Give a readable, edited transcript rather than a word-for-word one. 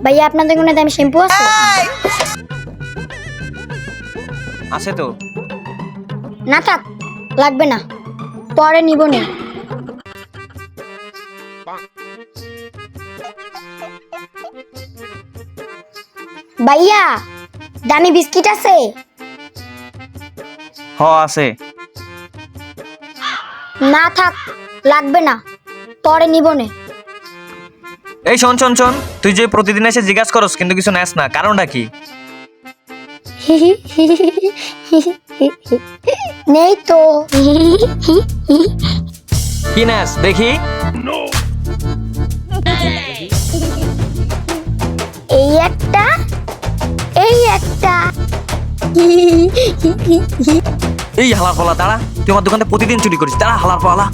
ভাইয়া আপনাদের কোনো দামি শ্যাম্পু আছে? আছে তো। না থাক, লাগবে না, পরে নিব নি। ভাইয়া দামি বিস্কিট আছে? আছে। না থাক, লাগবে না, পরে নিব নে। এই শোন শোন শোন, তুই যে প্রতিদিন এসে জিজ্ঞাসা করস কিন্তু কিছু নেস না, কারণটা কি? নেই তো। কি নেস দেখি? এই একটা, এই একটা। এই হালার পালা দাঁড়া, তুই আমার দোকানে প্রতিদিন চুরি করিস, দাঁড়া হালার পালা।